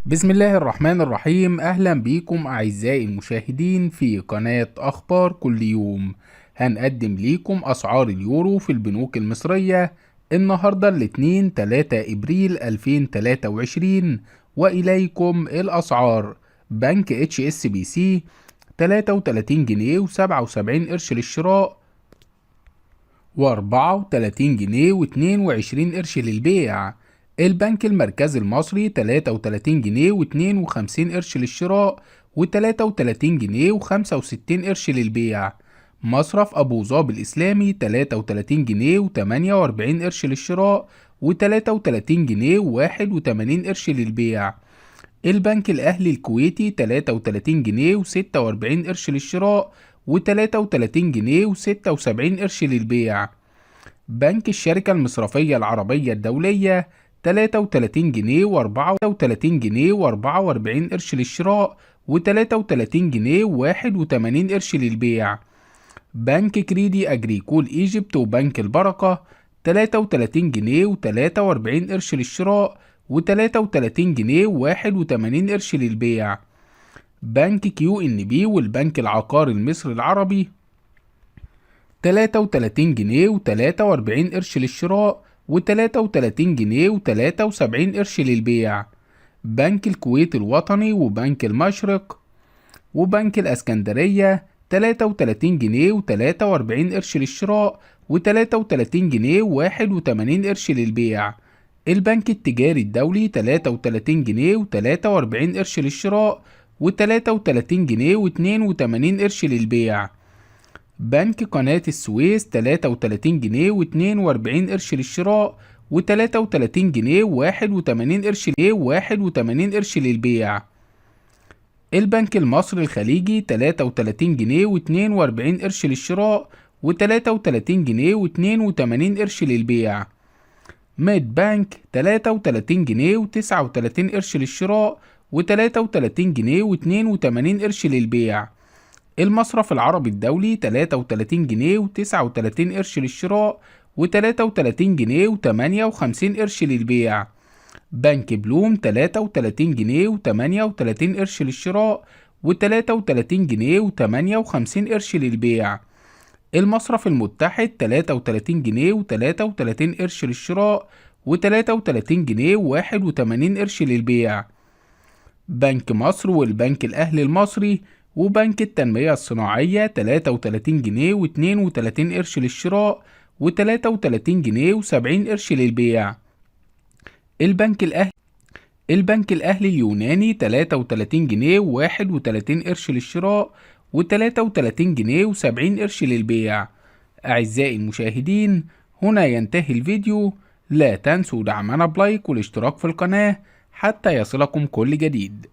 بسم الله الرحمن الرحيم. أهلا بيكم أعزائي المشاهدين في قناة أخبار كل يوم. هنقدم ليكم أسعار اليورو في البنوك المصرية النهاردة الاثنين 3 إبريل 2023، وإليكم الأسعار. بنك HSBC 33 جنيه و77 قرش للشراء، و34 جنيه و22 قرش للبيع. البنك المركزي المصري 33 جنيه و52 قرش للشراء، و33 جنيه و65 قرش للبيع. مصرف أبو ظبي الإسلامي 33 جنيه و48 قرش للشراء، و33 جنيه و81 قرش للبيع. البنك الأهلي الكويتي 33 جنيه و46 قرش للشراء، و33 جنيه و76 قرش للبيع. بنك الشركة المصرفية العربية الدولية 33 جنيه و34 جنيه و44 قرش للشراء، و33 جنيه و81 قرش للبيع. بنك كريدي أجريكول إيجيبت وبنك البركة 33 جنيه و43 قرش للشراء، و33 جنيه و81 قرش للبيع. بنك كيو إن بي والبنك العقاري المصري العربي 33 جنيه و43 قرش للشراء، و33 جنيه و73 قرش للبيع. بنك الكويت الوطني وبنك المشرق وبنك الاسكندرية 33 جنيه و43 قرش للشراء، و33 جنيه و81 قرش للبيع. البنك التجاري الدولي 33 جنيه و43 قرش للشراء، و33 جنيه و82 قرش للبيع. بنك قناة السويس 33 جنيه و42 قرش للشراء، و33 جنيه و81 قرش للبيع. البنك المصري الخليجي 33 جنيه و42 قرش للشراء، و33 جنيه و82 قرش للبيع. ميد بانك 33 جنيه و39 قرش للشراء، و33 جنيه و82 قرش للبيع. المصرف العربي الدولي 33 جنيه و39 قرش للشراء، و33 جنيه و58 قرش للبيع. بنك بلوم 33 جنيه و38 قرش للشراء، و33 جنيه و58 قرش للبيع. المصرف المتحد 33 جنيه و33 قرش للشراء، و33 جنيه و81 قرش للبيع. بنك مصر والبنك الأهلي المصري وبنك التنمية الصناعية 33 جنيه و32 قرش للشراء، و33 جنيه و70 قرش للبيع. البنك الأهلي اليوناني 33 جنيه و31 قرش للشراء، و33 جنيه و70 قرش للبيع. أعزائي المشاهدين، هنا ينتهي الفيديو. لا تنسوا دعمنا بلايك والاشتراك في القناة حتى يصلكم كل جديد.